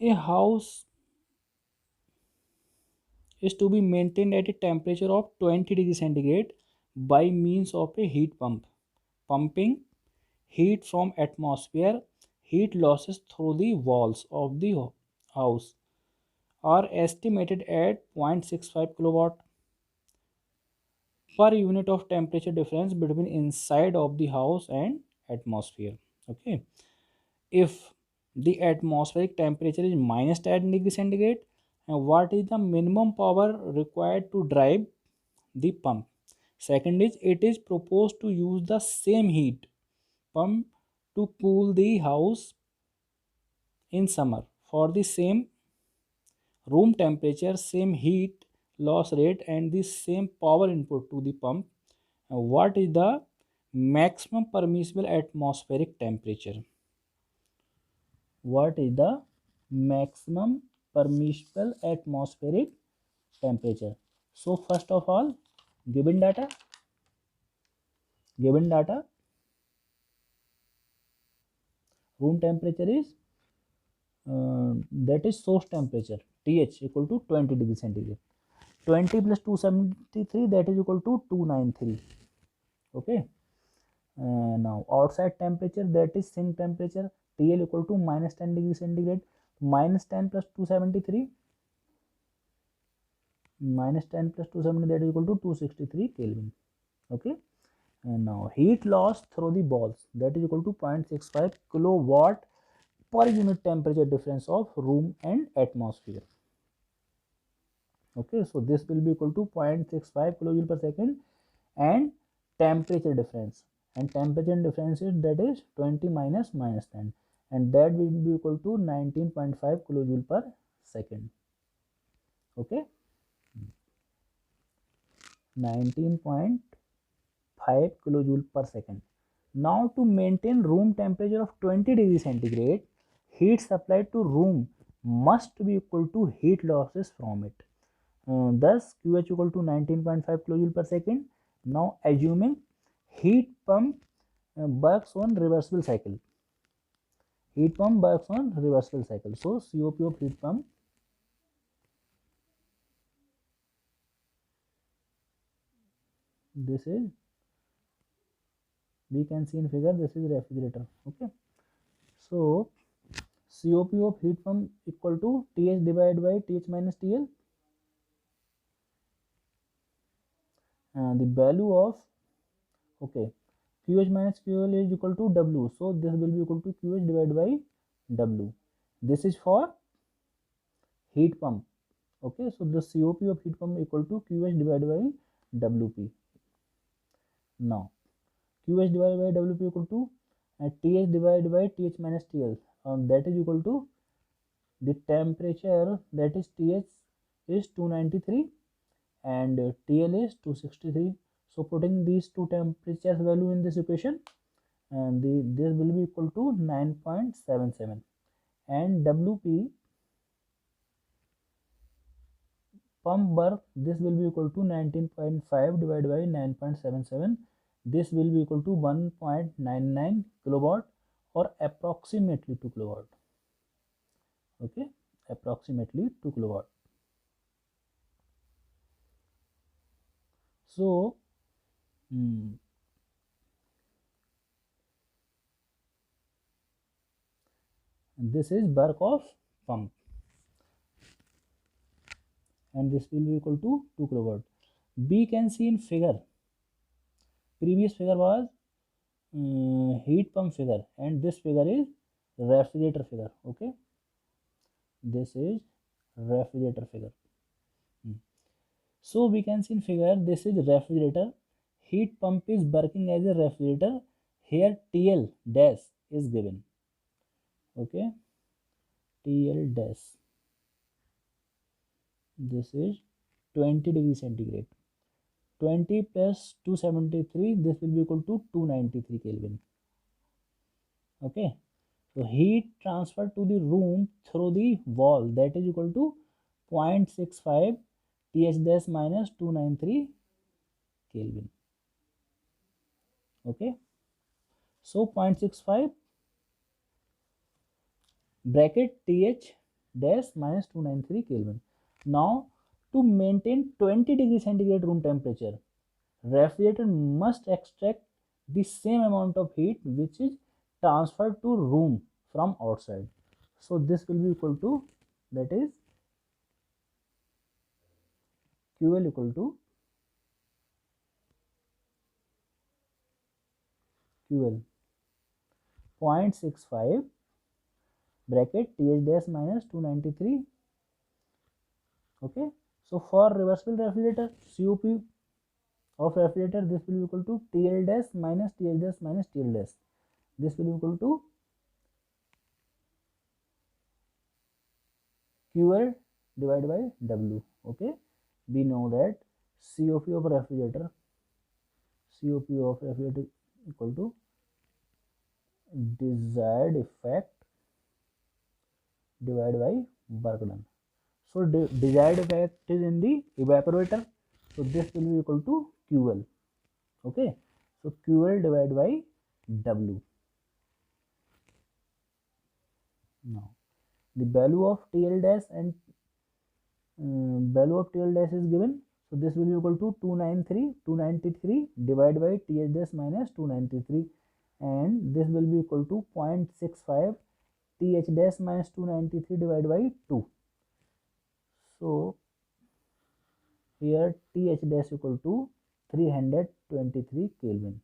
A house is to be maintained at a temperature of 20 degrees centigrade by means of a heat pump. Pumping heat from atmosphere, heat losses through the walls of the house are estimated at 0.65 kilowatt per unit of temperature difference between inside of the house and atmosphere. Okay, if the atmospheric temperature is minus 10 degree centigrade, and what is the minimum power required to drive the pump? Second is, it is proposed to use the same heat pump to cool the house in summer for the same room temperature, same heat loss rate, and the same power input to the pump. What is the maximum permissible atmospheric temperature? What is the maximum permissible atmospheric temperature? So first of all, given data, given data, room temperature is that is source temperature, TH equal to 20 degree centigrade. 20 plus 273, that is equal to 293. Okay. Now outside temperature, that is sink temperature, TL equal to minus 10 degree centigrade. Minus 10 plus 273, minus 10 plus 270, that is equal to 263 Kelvin. Okay. And now heat loss through the balls, that is equal to 0.65 kilowatt per unit temperature difference of room and atmosphere. Okay, so this will be equal to 0.65 kilojoule per second, and temperature difference, and temperature difference is, that is 20 minus minus 10, and that will be equal to 19.5 kilojoule per second. Okay, 19.5 kilojoule per second. Now to maintain room temperature of 20 degree centigrade, heat supplied to room must be equal to heat losses from it. Thus QH equal to 19.5 kilojoule per second. Now assuming heat pump works on reversible cycle. Heat pump works on reversible cycle. So COP of heat pump, this is, we can see in figure, this is refrigerator. Okay, so COP of heat pump equal to TH divided by TH minus TL. The value of, okay, QH minus QL is equal to W, so this will be equal to QH divided by W. This is for heat pump. Okay, so the COP of heat pump equal to QH divided by WP. Now QH divided by WP equal to TH divided by TH minus TL, that is equal to the temperature, that is TH is 293 and TL is 263. So putting these two temperatures value in this equation, and this will be equal to 9.77, and WP pump work, this will be equal to 19.5 divided by 9.77, this will be equal to 1.99 kilowatt, or approximately 2 kilowatt. Okay, approximately 2 kilowatt. So this is work of pump, and this will be equal to 2 kilowatt. We can see in figure, previous figure was heat pump figure, and this figure is refrigerator figure. Okay, this is refrigerator figure. So we can see in figure, this is refrigerator, heat pump is working as a refrigerator. Here TL dash is given. Okay, TL dash, this is 20 degree centigrade. 20 plus 273, this will be equal to 293 Kelvin. Okay, so heat transferred to the room through the wall, that is equal to 0.65 TH dash minus 293 Kelvin. Okay, so 0.65 bracket TH dash minus 293 Kelvin. Now, to maintain 20 degree centigrade room temperature, refrigerator must extract the same amount of heat which is transferred to room from outside. So this will be equal to, that is QL equal to QL 0.65 bracket TH dash minus 293. Okay, so for reversible refrigerator, COP of refrigerator, this will be equal to TL dash minus TL dash minus TL dash. This will be equal to QL divided by W. Okay, we know that COP of refrigerator equal to desired effect divided by work done. So desired effect is in the evaporator, so this will be equal to QL. Okay, so QL divided by W. Now the value of TL dash and value of TL dash is given, so this will be equal to 293 divided by TH dash minus 293, and this will be equal to 0.65 TH dash minus 293 divided by 2. So here TH dash equal to 323 Kelvin,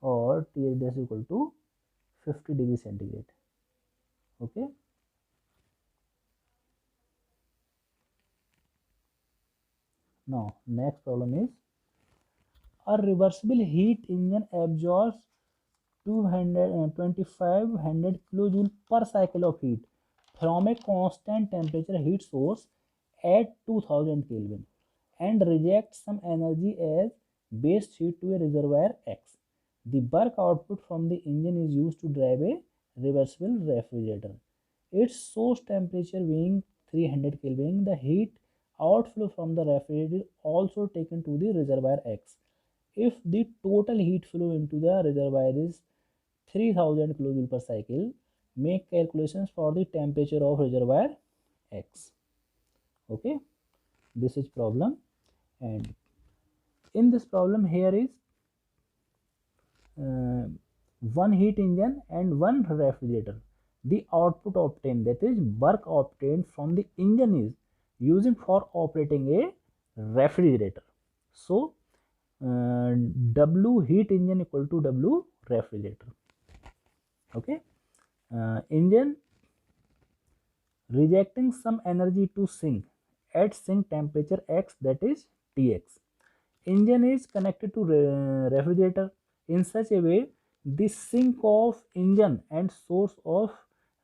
or TH dash equal to 50 degree centigrade. Okay, now next problem is, a reversible heat engine absorbs 2500 kilojoule per cycle of heat from a constant temperature heat source at 2000 Kelvin and rejects some energy as waste heat to a reservoir X. The work output from the engine is used to drive a reversible refrigerator. Its source temperature being 300 Kelvin, the heat outflow from the refrigerator is also taken to the reservoir X. If the total heat flow into the reservoir is 3000 kilojoule per cycle, make calculations for the temperature of reservoir X. Okay, this is problem, and in this problem here is one heat engine and one refrigerator. The output obtained, that is work obtained from the engine, is using for operating a refrigerator. So W heat engine equal to W refrigerator. Okay, engine rejecting some energy to sink at sink temperature X, that is Tx. Engine is connected to refrigerator in such a way the sink of engine and source of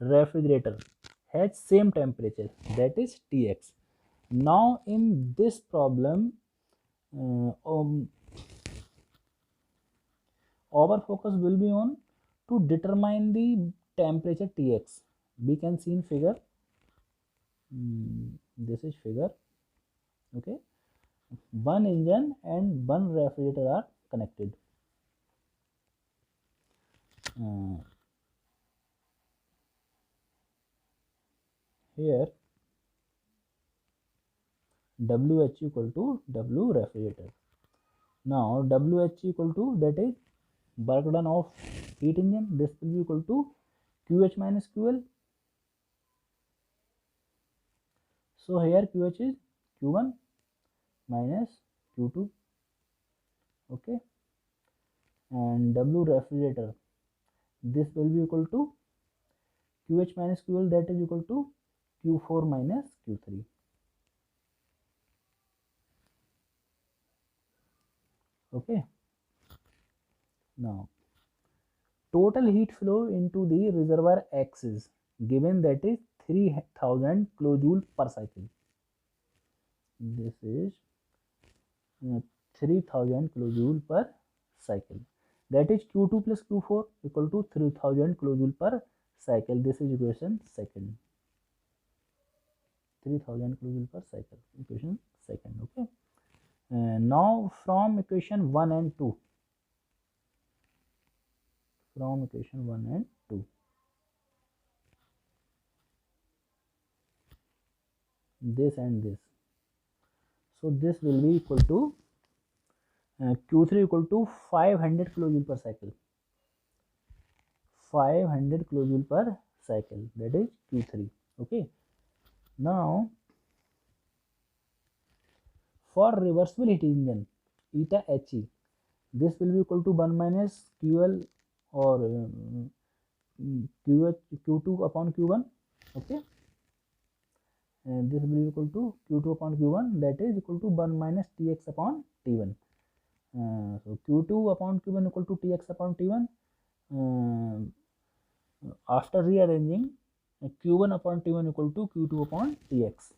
refrigerator has same temperature, that is Tx. Now in this problem, our focus will be on to determine the temperature Tx. We can see in figure. This is figure. Okay, one engine and one refrigerator are connected. Here WH equal to W refrigerator. Now WH equal to, that is work done of heat engine, this will be equal to QH minus QL. So here QH is Q1 minus Q2. Okay, and W refrigerator, this will be equal to QH minus QL, that is equal to Q4 minus Q3. Okay, now total heat flow into the reservoir X is given, that is 3000 kilojoule per cycle. This is 3000 kilojoule per cycle, that is Q2 plus Q4 equal to 3000 kilojoule per cycle. This is equation second. 3000 kilojoule per cycle, equation second. Okay, now from equation 1 and 2, this and this. So this will be equal to Q3 equal to 500 kilojoule per cycle. 500 kilojoule per cycle, that is Q3. Okay. Now for reversible heat engine, eta He, this will be equal to 1 minus QL or Q2 upon Q1. Okay, and this will be equal to Q2 upon Q1, that is equal to 1 minus Tx upon T1. So Q2 upon Q1 equal to Tx upon T1. After rearranging, Q1 upon T1 equal to Q2 upon Tx.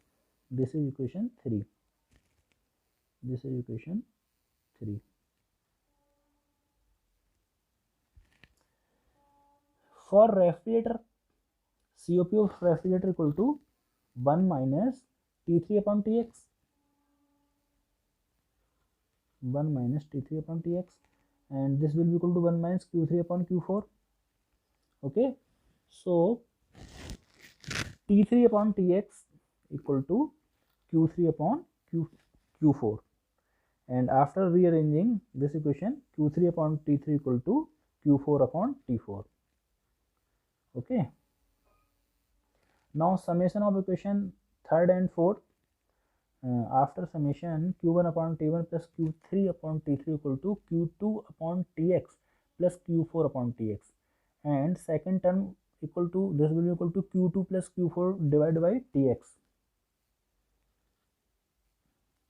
This is equation 3. This is equation 3. For refrigerator, COP of refrigerator equal to 1 minus T3 upon Tx. 1 minus T3 upon Tx, and this will be equal to 1 minus Q3 upon Q4. Okay, so T3 upon Tx equal to Q3 upon Q4, and after rearranging this equation, Q3 upon T3 equal to Q4 upon T4. Okay, now summation of equation 3rd and 4th. After summation, Q1 upon T1 plus Q3 upon T3 equal to Q2 upon Tx plus Q4 upon Tx, and second term equal to, this will be equal to Q2 plus Q4 divided by Tx.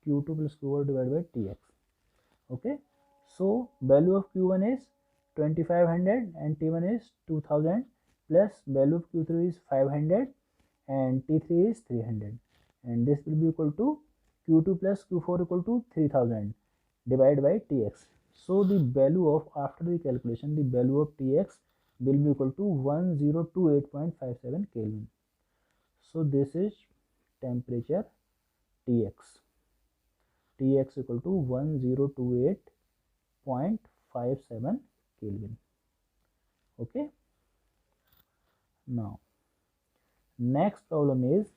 Q2 plus Q4 divided by Tx. Okay, so value of Q1 is 2500 and T1 is 2000, plus value of Q3 is 500 and T3 is 300, and this will be equal to Q2 plus Q4 equal to 3000 divided by Tx. So the value of, after the calculation, the value of Tx will be equal to 1028.57 Kelvin. So this is temperature Tx. Tx equal to 1028.57 Kelvin. Okay. Now next problem is,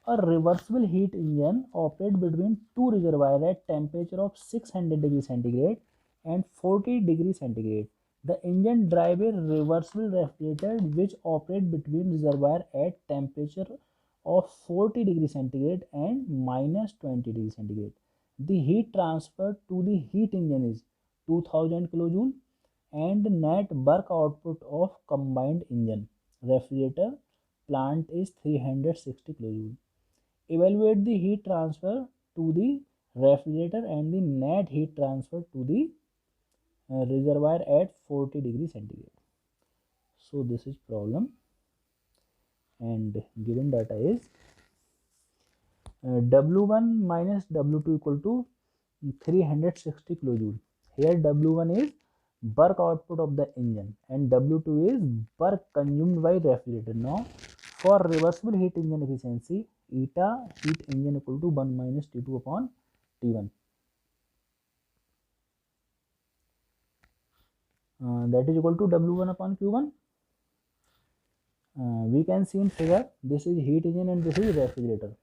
a reversible heat engine operates between two reservoirs at temperature of 600 degrees centigrade and 40 degrees centigrade. The engine drives a reversible refrigerator which operates between reservoirs at temperature of 40 degrees centigrade and minus 20 degrees centigrade. The heat transferred to the heat engine is 2000 kilojoule, and net work output of combined engine refrigerator plant is 360 kilojoule. Evaluate the heat transfer to the refrigerator and the net heat transfer to the reservoir at 40 degrees centigrade. So this is problem, and given data is W1 minus W2 equal to 360 kilojoule. Here W1 is work output of the engine and W2 is work consumed by refrigerator. Now for reversible heat engine efficiency, eta heat engine equal to 1 minus T2 upon T1. That is equal to W1 upon Q1. We can see in figure, this is heat engine and this is refrigerator.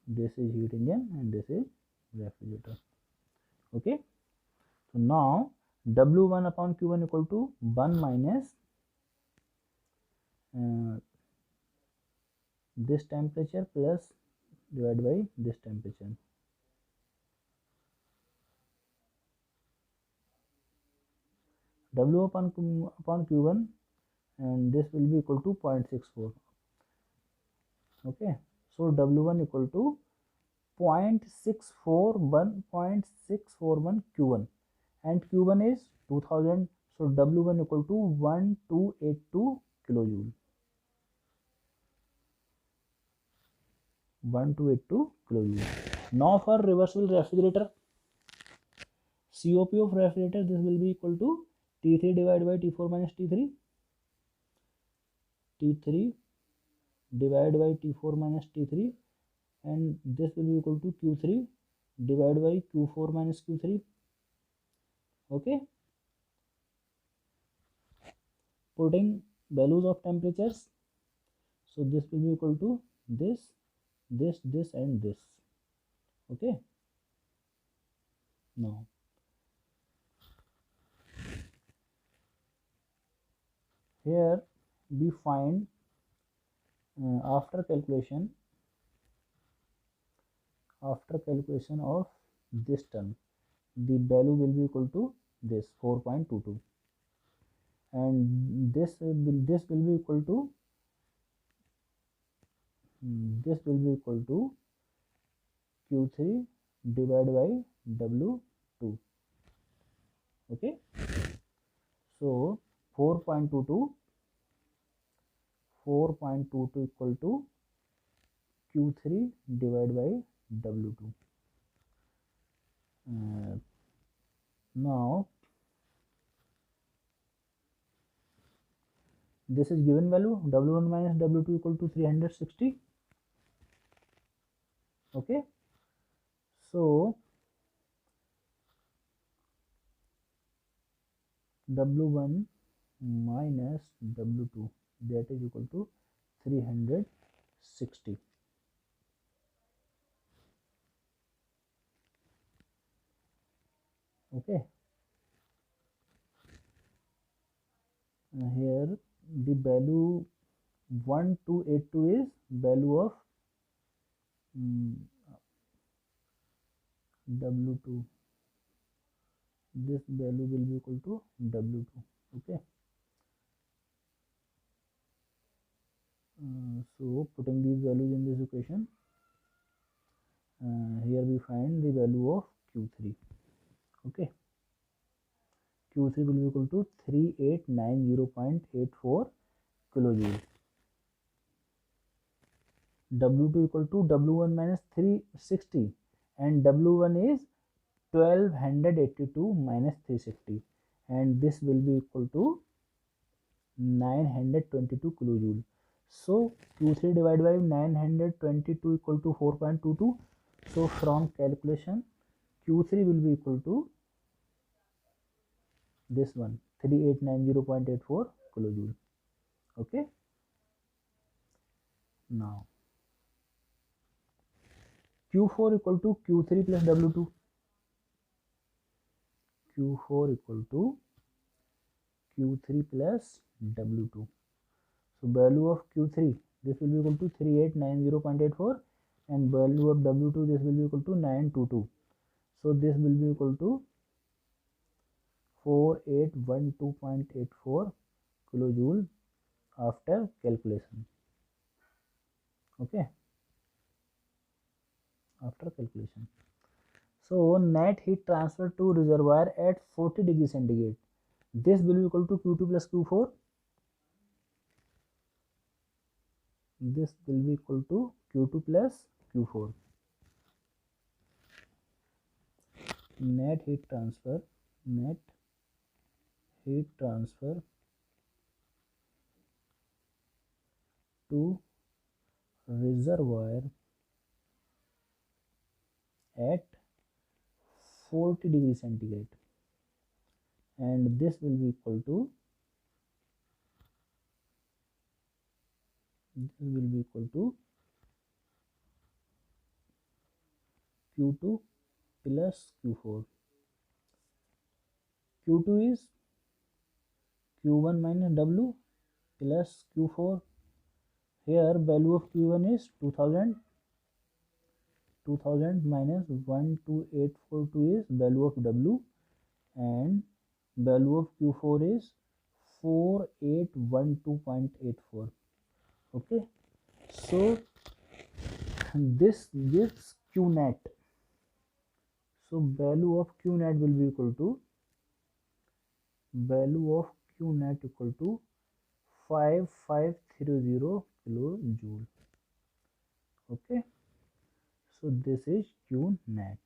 This is heat engine and this is refrigerator. Okay, so now W1 upon Q1 equal to 1 minus this temperature plus divided by this temperature. W upon Q1, and this will be equal to 0.64. Okay, so W1 equal to 0.641 Q1, and Q1 is 2000, so W1 equal to 1282 kilojoule. 1282 kilojoule. Now for reversible refrigerator, COP of refrigerator, this will be equal to T3 divided by T4 minus T3. T3 divided by T4 minus T3, and this will be equal to Q3 divided by Q4 minus Q3. Okay, putting values of temperatures. So this will be equal to this, this and this. Okay. Now here we find after calculation of this term, the value will be equal to this 4.22, and this will be equal to Q3 divided by W2. Okay, so 4.22 equal to Q3 divided by W2. Now this is given value, W1 minus W2 equal to 360. Okay, so W1 minus W2, that is equal to 360. Okay, here the value 1282 is value of W2. This value will be equal to W2. Okay, so putting these values in this equation, here we find the value of Q3. Okay, Q3 will be equal to 3890.84 kilojoule. W2 equal to W1 minus 360, and W1 is 1282 minus 360, and this will be equal to 922 kilojoule. So Q3 divided by 922 equal to 4.22. So from calculation, Q3 will be equal to this one, 3890.84 kilojoule. Okay, now Q4 equal to Q3 plus W2. Q4 equal to Q3 plus W2. So value of Q3, this will be equal to 3890.84, and value of W2, this will be equal to 922. So this will be equal to 4812.84 kilojoule after calculation. Okay, after calculation. So net heat transfer to reservoir at 40 degrees centigrade, this will be equal to Q2 plus Q4. This will be equal to Q2 plus Q4. Net heat transfer to reservoir at 40 degrees centigrade, and this will be equal to Q2 plus Q4. Q2 is Q1 minus W plus Q4. Here value of Q1 is 2000 minus 12842 is value of W, and value of Q4 is 4812.84. Okay, so this gives Q net. So value of Q net will be equal to 5530 kilojoule. Okay, so this is Q net.